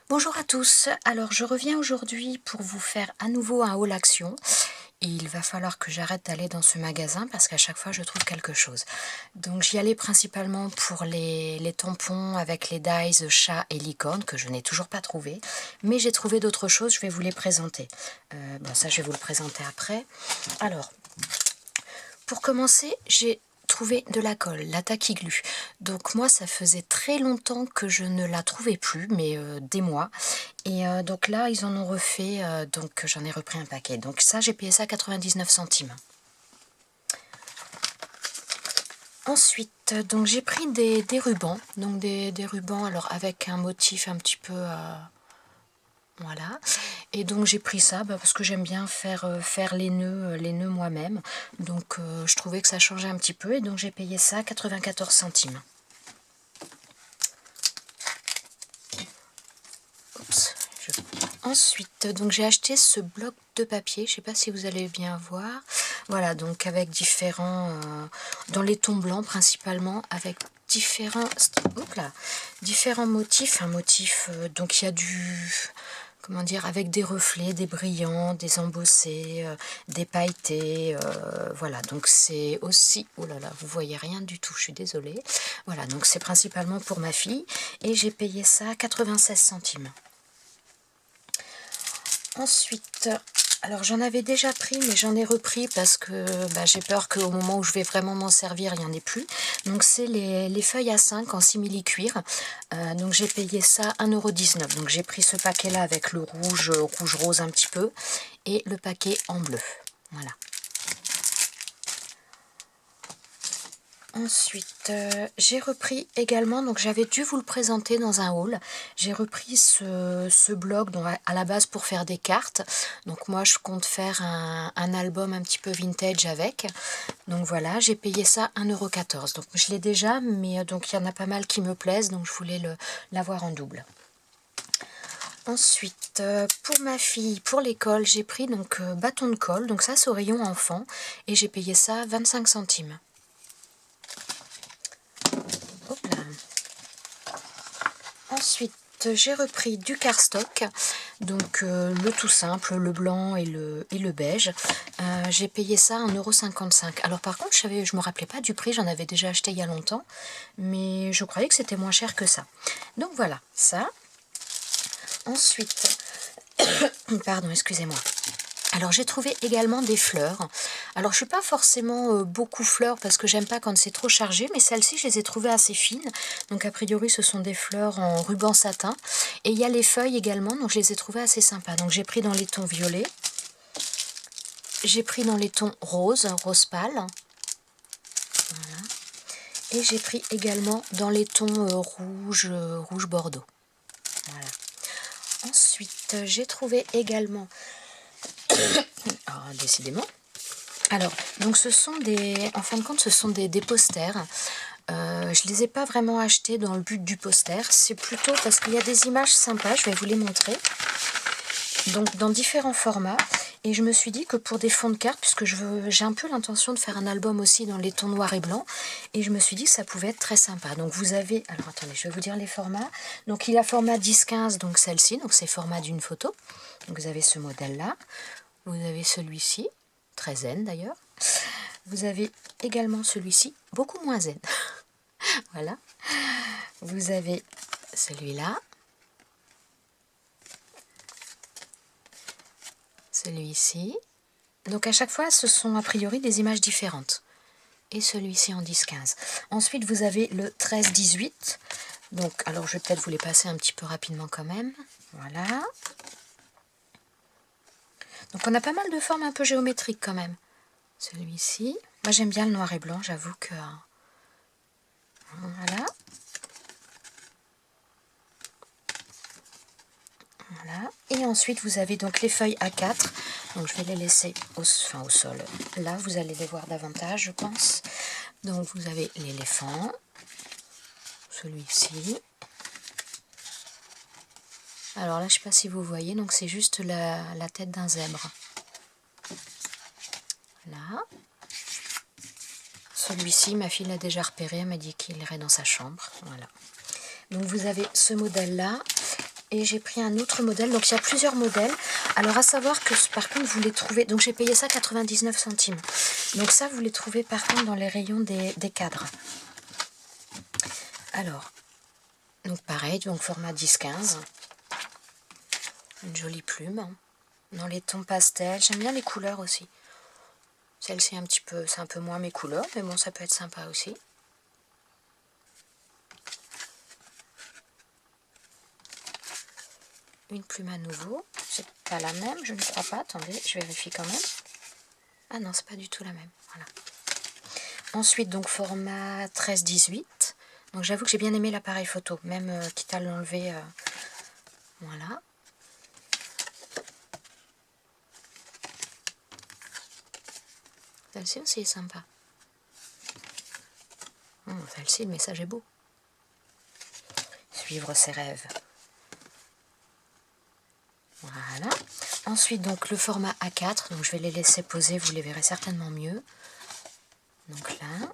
Bonjour à tous, alors je reviens aujourd'hui pour vous faire à nouveau un haul action. Il va falloir que j'arrête d'aller dans ce magasin parce qu'à chaque fois je trouve quelque chose. Donc j'y allais principalement pour les tampons avec les dies chat et licorne que je n'ai toujours pas trouvé. Mais j'ai trouvé d'autres choses, je vais vous les présenter. Bon ça je vais vous le présenter après. Alors, pour commencer, j'ai trouvé de la colle, la Tacky Glue. Donc moi, ça faisait très longtemps que je ne la trouvais plus, mais des mois. Et donc là, ils en ont refait, donc j'en ai repris un paquet. Donc ça, j'ai payé ça 99 centimes. Ensuite, donc j'ai pris des rubans. Donc des rubans alors avec un motif un petit peu... voilà, et donc j'ai pris ça parce que j'aime bien faire les nœuds moi-même. Donc je trouvais que ça changeait un petit peu et donc j'ai payé ça 94 centimes. Oups, Ensuite, donc j'ai acheté ce bloc de papier, je ne sais pas si vous allez bien voir. Voilà, donc avec différents, dans les tons blancs principalement, avec différents motifs. Un motif, donc il y a du... comment dire, avec des reflets, des brillants, des embossés, des pailletés, voilà, donc c'est aussi, oh là là, vous voyez rien du tout, je suis désolée, voilà, donc c'est principalement pour ma fille, et j'ai payé ça 96 centimes. Ensuite, alors j'en avais déjà pris, mais j'en ai repris parce que j'ai peur qu'au moment où je vais vraiment m'en servir, il n'y en ait plus. Donc c'est les feuilles A5 en simili-cuir. Donc j'ai payé ça 1,19 €. Donc j'ai pris ce paquet-là avec le rouge-rose un petit peu, et le paquet en bleu. Voilà. Ensuite, j'ai repris également, donc j'avais dû vous le présenter dans un haul, j'ai repris ce bloc donc à la base pour faire des cartes. Donc moi je compte faire un album un petit peu vintage avec. Donc voilà, j'ai payé ça 1,14 €. Donc je l'ai déjà, mais donc il y en a pas mal qui me plaisent, donc je voulais l'avoir en double. Ensuite, pour ma fille, pour l'école, j'ai pris donc bâton de colle, donc ça c'est au rayon enfant, et j'ai payé ça 25 centimes. Hop là. Ensuite, j'ai repris du cardstock, donc le tout simple, le blanc et le beige. J'ai payé ça 1,55 €. Alors par contre, je me rappelais pas du prix, j'en avais déjà acheté il y a longtemps, mais je croyais que c'était moins cher que ça. Donc voilà, ça. Ensuite, pardon, excusez-moi. Alors j'ai trouvé également des fleurs. Alors je suis pas forcément beaucoup fleurs parce que j'aime pas quand c'est trop chargé, mais celles-ci je les ai trouvées assez fines. Donc a priori ce sont des fleurs en ruban satin. Et il y a les feuilles également, donc je les ai trouvées assez sympas. Donc j'ai pris dans les tons violets. J'ai pris dans les tons rose pâle. Voilà. Et j'ai pris également dans les tons rouge bordeaux. Voilà. Ensuite j'ai trouvé également... oh, décidément. Alors, donc ce sont en fin de compte, ce sont des posters. Je les ai pas vraiment achetés dans le but du poster, c'est plutôt parce qu'il y a des images sympas, je vais vous les montrer. Donc dans différents formats, et je me suis dit que pour des fonds de cartes, puisque j'ai un peu l'intention de faire un album aussi dans les tons noirs et blancs, et je me suis dit que ça pouvait être très sympa. Donc vous avez, alors attendez, je vais vous dire les formats. Donc il y a format 10-15, donc celle-ci, donc c'est format d'une photo. Donc vous avez ce modèle-là, vous avez celui-ci, très zen d'ailleurs. Vous avez également celui-ci, beaucoup moins zen. Voilà. Vous avez celui-là. Celui-ci. Donc à chaque fois, ce sont a priori des images différentes. Et celui-ci en 10-15. Ensuite, vous avez le 13-18. Donc, alors je vais peut-être vous les passer un petit peu rapidement quand même. Voilà. Donc on a pas mal de formes un peu géométriques quand même. Celui-ci. Moi j'aime bien le noir et blanc, j'avoue que... Voilà. Voilà. Et ensuite vous avez donc les feuilles A4. Donc je vais les laisser au sol. Là vous allez les voir davantage je pense. Donc vous avez l'éléphant. Celui-ci. Alors là je ne sais pas si vous voyez, donc c'est juste la tête d'un zèbre. Là. Celui-ci, ma fille l'a déjà repéré, elle m'a dit qu'il irait dans sa chambre. Voilà. Donc vous avez ce modèle-là. Et j'ai pris un autre modèle. Donc il y a plusieurs modèles. Alors à savoir que par contre vous les trouvez. Donc j'ai payé ça 99 centimes. Donc ça vous les trouvez par contre dans les rayons des cadres. Alors, donc pareil, donc format 10-15. Une jolie plume. Hein. Dans les tons pastels. J'aime bien les couleurs aussi. Celle-ci c'est un peu moins mes couleurs. Mais bon, ça peut être sympa aussi. Une plume à nouveau. C'est pas la même, je ne crois pas. Attendez, je vérifie quand même. Ah non, c'est pas du tout la même. Voilà. Ensuite, donc format 13-18. Donc j'avoue que j'ai bien aimé l'appareil photo, même quitte à l'enlever. Voilà. Celle-ci aussi est sympa. Celle-ci, le message est beau. Suivre ses rêves. Voilà. Ensuite, donc le format A4. Donc je vais les laisser poser, vous les verrez certainement mieux. Donc là.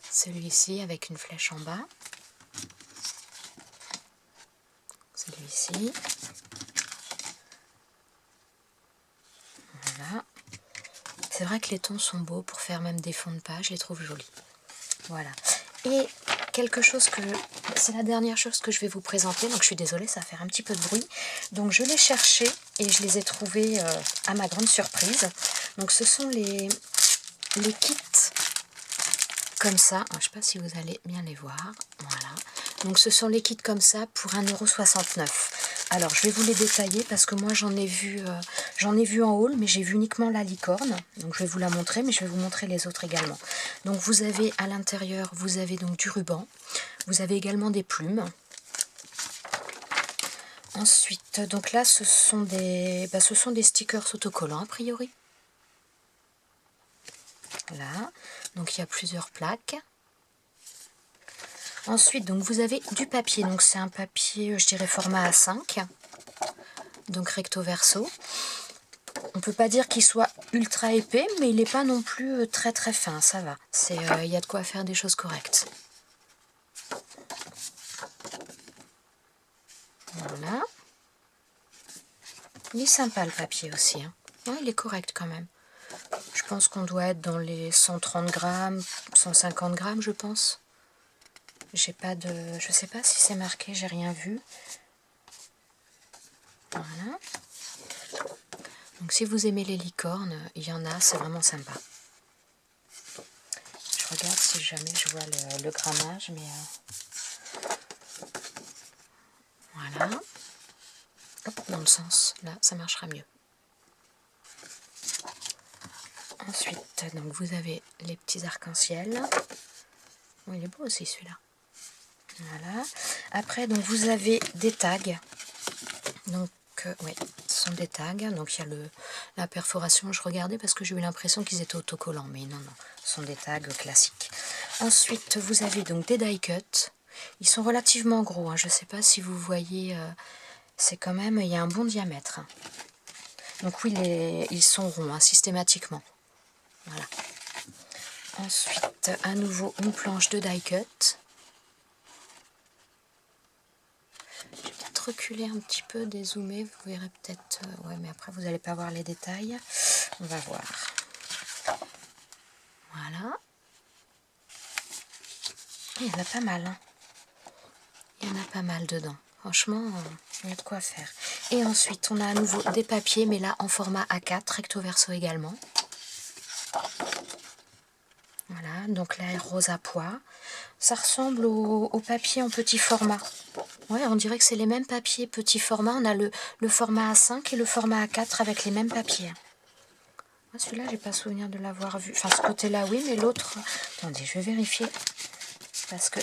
Celui-ci avec une flèche en bas. Celui-ci. Voilà. C'est vrai que les tons sont beaux pour faire même des fonds de page, je les trouve jolis. Voilà. Et quelque chose que... C'est la dernière chose que je vais vous présenter, donc je suis désolée, ça va faire un petit peu de bruit. Donc je l'ai cherché et je les ai trouvés à ma grande surprise. Donc ce sont les kits comme ça. Je ne sais pas si vous allez bien les voir. Voilà. Donc ce sont les kits comme ça pour 1,69 €. Alors je vais vous les détailler parce que moi j'en ai vu en haul, mais j'ai vu uniquement la licorne. Donc je vais vous la montrer, mais je vais vous montrer les autres également. Donc vous avez à l'intérieur, vous avez donc du ruban. Vous avez également des plumes. Ensuite, donc là ce sont des stickers autocollants a priori. Là, donc il y a plusieurs plaques. Ensuite, donc vous avez du papier. Donc c'est un papier, je dirais format A5. Donc recto verso. On peut pas dire qu'il soit ultra épais, mais il n'est pas non plus très très fin. Ça va. Il y a de quoi faire des choses correctes. Voilà. Il est sympa le papier aussi. Hein. Ouais, il est correct quand même. Je pense qu'on doit être dans les 130 grammes, 150 grammes, je pense. Je sais pas si c'est marqué, j'ai rien vu. Voilà. Donc si vous aimez les licornes, il y en a, c'est vraiment sympa. Je regarde si jamais je vois le grammage, mais... Voilà. Hop, dans le sens, là, ça marchera mieux. Ensuite, donc vous avez les petits arcs-en-ciel. Oh, il est beau aussi celui-là. Voilà. Après, donc vous avez des tags. Donc, oui, ce sont des tags. Donc, il y a la perforation. Je regardais parce que j'ai eu l'impression qu'ils étaient autocollants. Mais non, non, ce sont des tags classiques. Ensuite, vous avez donc des die cut. Ils sont relativement gros. Hein. Je ne sais pas si vous voyez. C'est quand même, il y a un bon diamètre. Donc oui, ils sont ronds, hein, systématiquement. Voilà. Ensuite, à nouveau, une planche de die cut. Je vais peut-être reculer un petit peu, dézoomer, vous verrez peut-être... ouais, mais après, vous n'allez pas voir les détails. On va voir. Voilà. Il y en a pas mal. Hein. Il y en a pas mal dedans. Franchement, il y a de quoi faire. Et ensuite, on a à nouveau des papiers, mais là, en format A4, recto verso également. Voilà, donc là, rose à pois. Ça ressemble au papier en petit format. Ouais, on dirait que c'est les mêmes papiers petit format. On a le format A5 et le format A4 avec les mêmes papiers. Celui-là, j'ai pas souvenir de l'avoir vu. Enfin, ce côté-là, oui, mais l'autre... Attendez, je vais vérifier. Parce que...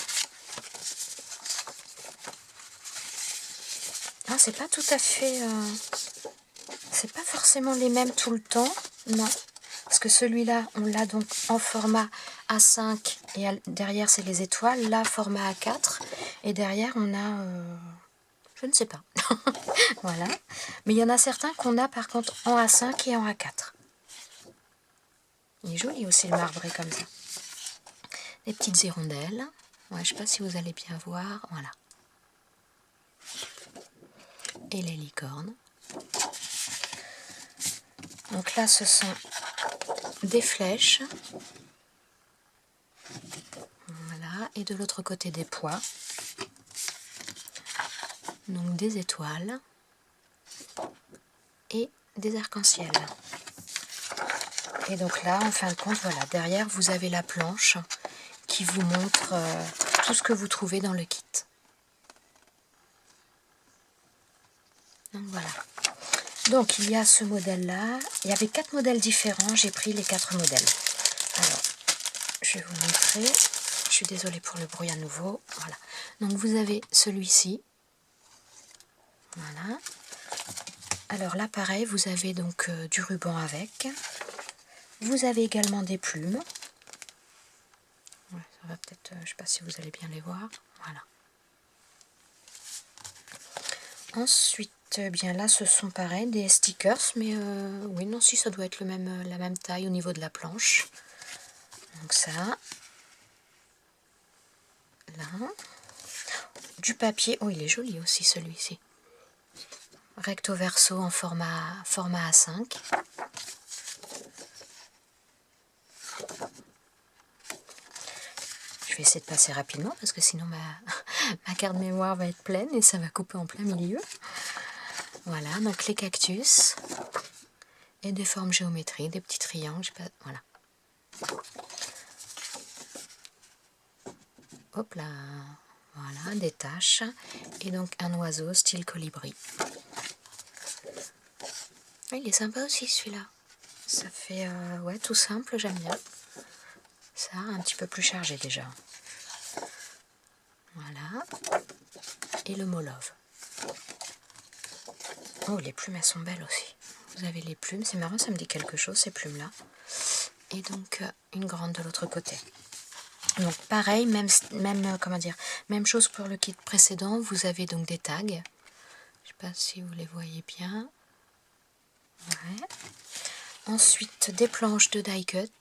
Ah, c'est pas tout à fait... C'est pas forcément les mêmes tout le temps. Non. Parce que celui-là, on l'a donc en format A5 et derrière, c'est les étoiles. Là, format A4. Et derrière, on a... je ne sais pas. Voilà. Mais il y en a certains qu'on a par contre en A5 et en A4. Il est joli aussi le marbré comme ça. Les petites hirondelles. Ouais, je ne sais pas si vous allez bien voir. Voilà. et les licornes. Donc là, ce sont des flèches. Voilà, et de l'autre côté des pois. Donc des étoiles et des arcs-en-ciel. Et donc là, en fin de compte, voilà, derrière, vous avez la planche qui vous montre tout ce que vous trouvez dans le kit. Donc voilà. Donc il y a ce modèle-là. Il y avait 4 modèles différents. J'ai pris les 4 modèles. Alors, je vais vous montrer. Je suis désolée pour le bruit à nouveau. Voilà. Donc vous avez celui-ci. Voilà. Alors là, pareil, vous avez donc du ruban avec. Vous avez également des plumes. Ouais, ça va peut-être, je ne sais pas si vous allez bien les voir. Voilà. Ensuite, bien là, ce sont pareil, des stickers, mais oui, non, si ça doit être la même taille au niveau de la planche. Donc ça, là, du papier. Oh, il est joli aussi celui-ci. Recto verso en format A5. Je vais essayer de passer rapidement parce que sinon ma carte mémoire va être pleine et ça va couper en plein milieu. Voilà, donc les cactus et des formes géométriques, des petits triangles, je sais pas, voilà. Hop là, voilà, des taches et donc un oiseau style colibri. Il est sympa aussi celui-là. Ça fait, ouais, tout simple, j'aime bien. Ça, un petit peu plus chargé déjà. Voilà. Et le mot love. Oh, les plumes, elles sont belles aussi. Vous avez les plumes, c'est marrant, ça me dit quelque chose, ces plumes-là. Et donc, une grande de l'autre côté. Donc, pareil, comment dire, même chose pour le kit précédent. Vous avez donc des tags. Je ne sais pas si vous les voyez bien. Ouais. Ensuite, des planches de die cut.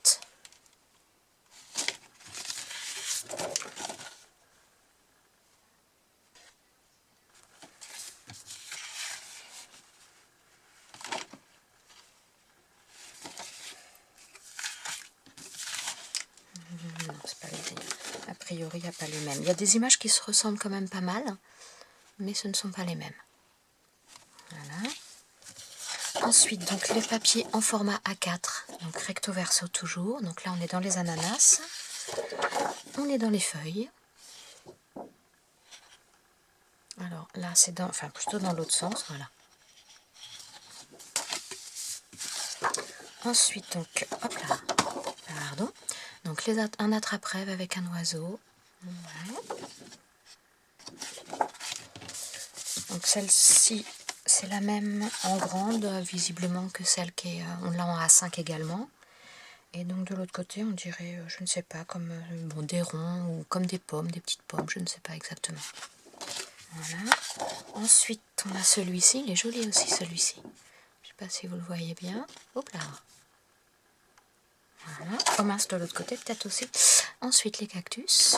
Non, c'est pas les... A priori, il n'y a pas les mêmes. Il y a des images qui se ressemblent quand même pas mal, mais ce ne sont pas les mêmes. Voilà. Ensuite, donc les papiers en format A4, donc recto verso toujours. Donc là, on est dans les ananas, on est dans les feuilles. Alors là, c'est dans, enfin plutôt dans l'autre sens, voilà. Ensuite, donc, hop là, pardon. Donc un attrape-rêve avec un oiseau. Ouais. Donc celle-ci, c'est la même en grande, visiblement, que celle qui est, on l'a en A5 également. Et donc de l'autre côté, on dirait, je ne sais pas, comme bon, des ronds ou comme des pommes, des petites pommes, je ne sais pas exactement. Voilà. Ensuite, on a celui-ci, il est joli aussi celui-ci. Je ne sais pas si vous le voyez bien. Hop là. Voilà. Oh mince, de l'autre côté peut-être aussi. Ensuite, les cactus.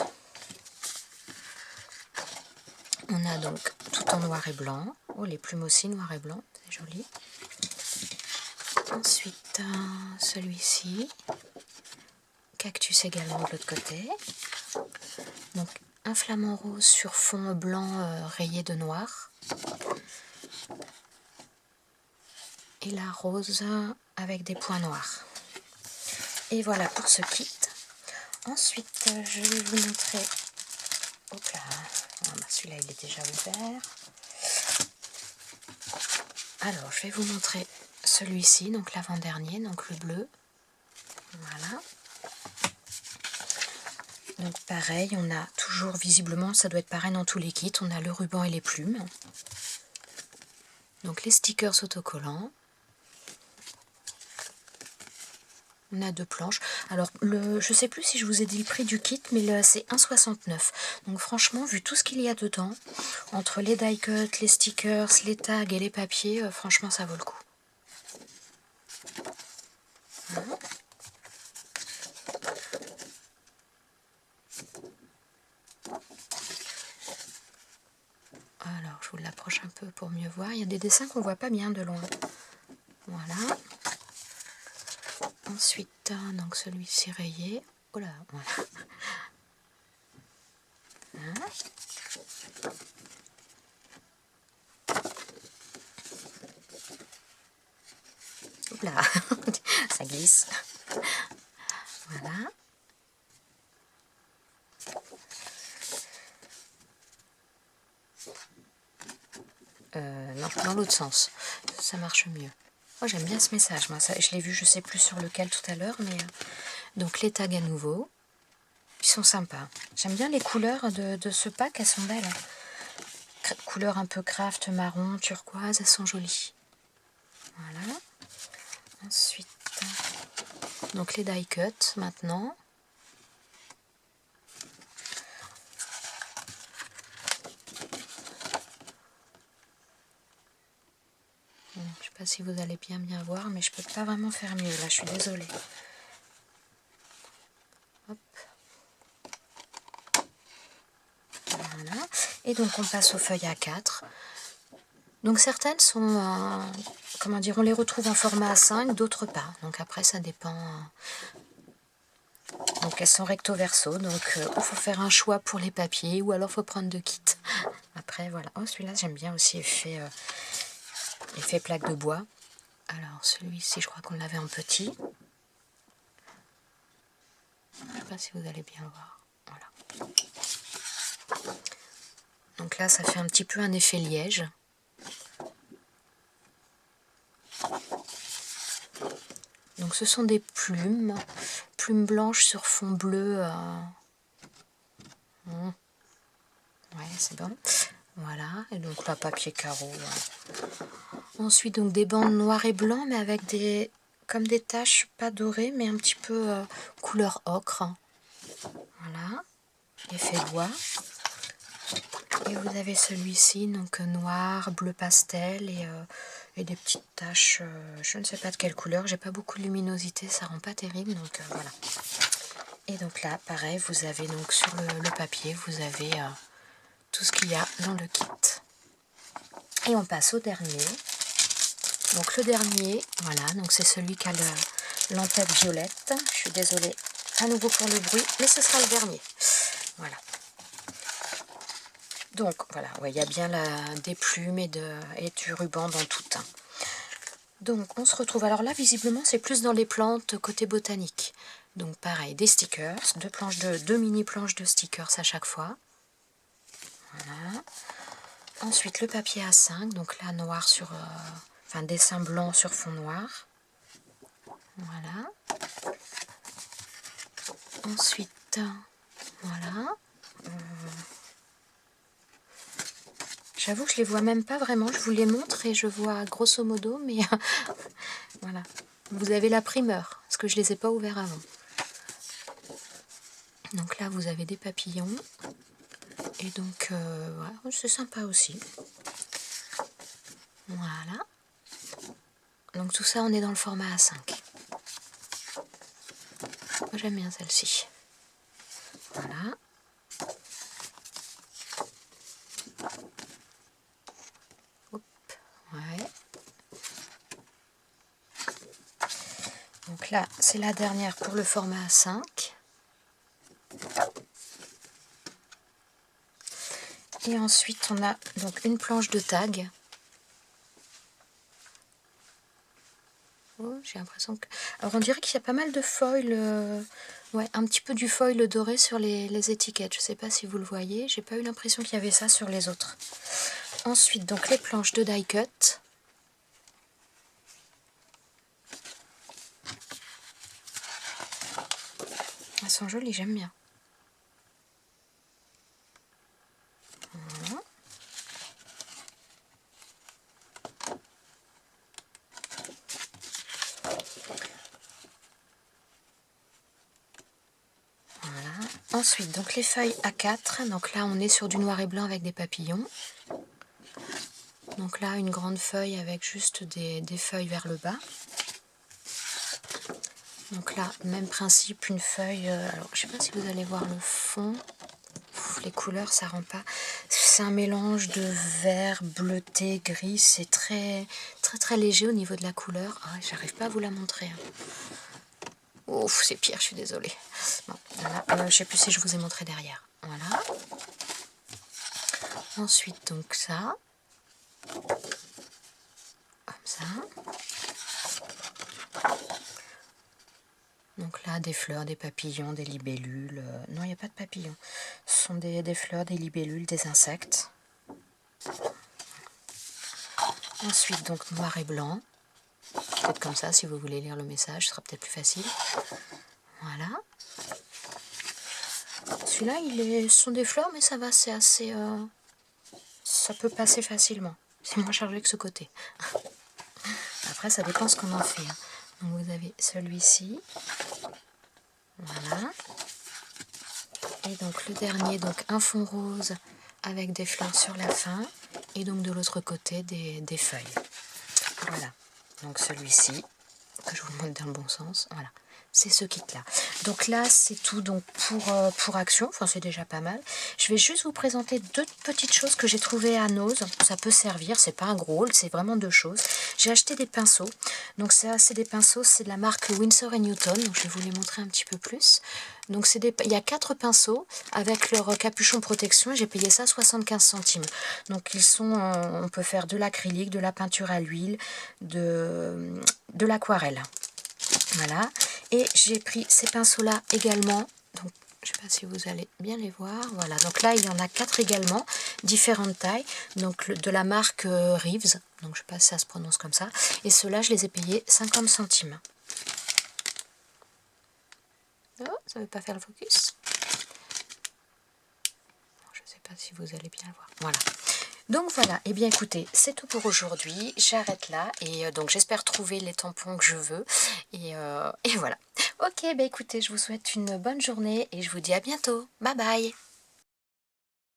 On a donc tout en noir et blanc. Oh, les plumes aussi noir et blanc, c'est joli. Ensuite, celui-ci. Cactus également de l'autre côté. Donc, un flamant rose sur fond blanc rayé de noir. Et la rose avec des points noirs. Et voilà pour ce kit. Ensuite, je vais vous montrer... Hop là, celui-là il est déjà ouvert. Alors, je vais vous montrer celui-ci, donc l'avant-dernier, donc le bleu. Voilà. Donc pareil, on a toujours visiblement, ça doit être pareil dans tous les kits, on a le ruban et les plumes. Donc les stickers autocollants. On a 2 planches. Alors, je sais plus si je vous ai dit le prix du kit, mais c'est 1,69. Donc franchement, vu tout ce qu'il y a dedans, entre les die cut, les stickers, les tags et les papiers, franchement, ça vaut le coup. Voilà. Alors, je vous l'approche un peu pour mieux voir. Il y a des dessins qu'on voit pas bien de loin. Voilà. Ensuite, donc celui-ci rayé. Oh là, voilà. Hein. Oups là, ça glisse. Voilà. Non, dans l'autre sens. Ça marche mieux. Moi, j'aime bien ce message. Moi, ça, je l'ai vu, je sais plus sur lequel tout à l'heure, mais donc les tags à nouveau. Ils sont sympas. J'aime bien les couleurs de ce pack, elles sont belles. Couleurs un peu craft, marron, turquoise, elles sont jolies. Voilà. Ensuite, donc les die cut maintenant. Je ne sais pas si vous allez bien voir, mais je peux pas vraiment faire mieux. Là, je suis désolée. Hop. Voilà. Et donc on passe aux feuilles A4. Donc certaines sont, comment dire, on les retrouve en format A5, d'autres pas. Donc après ça dépend. Donc elles sont recto verso, donc il faut faire un choix pour les papiers ou alors faut prendre deux kits. Après voilà. Oh celui-là j'aime bien aussi effet plaque de bois. Alors celui-ci je crois qu'on l'avait en petit. Je ne sais pas si vous allez bien voir. Voilà. Donc là ça fait un petit peu un effet liège. Donc ce sont des plumes blanches sur fond bleu. Ouais, c'est bon. Voilà, et donc là, papier carreau. Ensuite, donc des bandes noires et blancs, mais avec comme des taches pas dorées, mais un petit peu couleur ocre. Voilà, effet bois. Et vous avez celui-ci, donc noir, bleu pastel et des petites taches, je ne sais pas de quelle couleur, j'ai pas beaucoup de luminosité, ça rend pas terrible, donc voilà. Et donc là, pareil, vous avez donc sur le papier, vous avez tout ce qu'il y a dans le kit. Et on passe au dernier. Donc le dernier, voilà, donc c'est celui qui a l'entête violette. Je suis désolée à nouveau pour le bruit, mais ce sera le dernier. Voilà. Donc voilà, ouais, il y a bien des plumes et du ruban dans tout. Donc on se retrouve, alors là visiblement c'est plus dans les plantes côté botanique. Donc pareil, des stickers, deux mini planches de stickers à chaque fois. Voilà. Ensuite le papier A5, donc là noir sur, enfin dessin blanc sur fond noir. Voilà. Ensuite, voilà. J'avoue que je les vois même pas vraiment, je vous les montre et je vois grosso modo, mais voilà. Vous avez la primeur, parce que je les ai pas ouverts avant. Donc là, vous avez des papillons. Et donc, voilà, c'est sympa aussi. Voilà. Donc tout ça, on est dans le format A5. Moi, j'aime bien celle-ci. Voilà. Hop, ouais. Donc là, c'est la dernière pour le format A5. Et ensuite, on a donc une planche de tag. Oh, j'ai l'impression que... Alors, on dirait qu'il y a pas mal de foil, ouais, un petit peu du foil doré sur les étiquettes. Je ne sais pas si vous le voyez. J'ai pas eu l'impression qu'il y avait ça sur les autres. Ensuite, donc les planches de die cut. Elles sont jolies, j'aime bien. Voilà. Voilà. Ensuite, donc les feuilles A4. Donc là, on est sur du noir et blanc avec des papillons. Donc là, une grande feuille avec juste des feuilles vers le bas. Donc là, même principe, une feuille... alors, je ne sais pas si vous allez voir le fond. trouve les couleurs, ça rend pas... C'est un mélange de vert, bleuté, gris. C'est très, très, très léger au niveau de la couleur. Ah, j'arrive pas à vous la montrer. Hein. Ouf, c'est pire, je suis désolée. Bon, voilà. Je sais plus si je vous ai montré derrière. Voilà. Ensuite, donc ça. Comme ça. Donc là, des fleurs, des papillons, des libellules. Non, il n'y a pas de papillons. Ce sont des fleurs, des libellules, des insectes. Ensuite, donc noir et blanc. Peut-être comme ça, si vous voulez lire le message, ce sera peut-être plus facile. Voilà. Celui-là, ce sont des fleurs, mais ça va, c'est assez... ça peut passer facilement. C'est moins chargé que ce côté. Après, ça dépend ce qu'on en fait. Hein. Donc, vous avez celui-ci. Voilà. Et donc, le dernier, donc un fond rose avec des fleurs sur la fin. Et donc, de l'autre côté, des feuilles. Voilà. Donc, celui-ci, que je vous le montre dans le bon sens. Voilà. C'est ce kit-là. Donc là, c'est tout donc pour Action. Enfin, c'est déjà pas mal. Je vais juste vous présenter deux petites choses que j'ai trouvées à Nose. Ça peut servir. C'est pas un gros haul, c'est vraiment deux choses. J'ai acheté des pinceaux. Donc c'est des pinceaux, c'est de la marque Winsor & Newton. Donc je vais vous les montrer un petit peu plus. Donc il y a 4 pinceaux avec leur capuchon protection. J'ai payé ça 75 centimes. Donc ils sont, on peut faire de l'acrylique, de la peinture à l'huile, de l'aquarelle. Voilà. Et j'ai pris ces pinceaux-là également. Donc, je ne sais pas si vous allez bien les voir. Voilà. Donc là, il y en a 4 également, différentes tailles. Donc de la marque Reeves. Donc je ne sais pas si ça se prononce comme ça. Et ceux-là, je les ai payés 50 centimes. Oh, ça ne veut pas faire le focus. Je ne sais pas si vous allez bien le voir. Voilà. Donc voilà, et bien écoutez, c'est tout pour aujourd'hui, j'arrête là, et donc j'espère trouver les tampons que je veux, et voilà. Ok, bah écoutez, je vous souhaite une bonne journée, et je vous dis à bientôt, bye bye.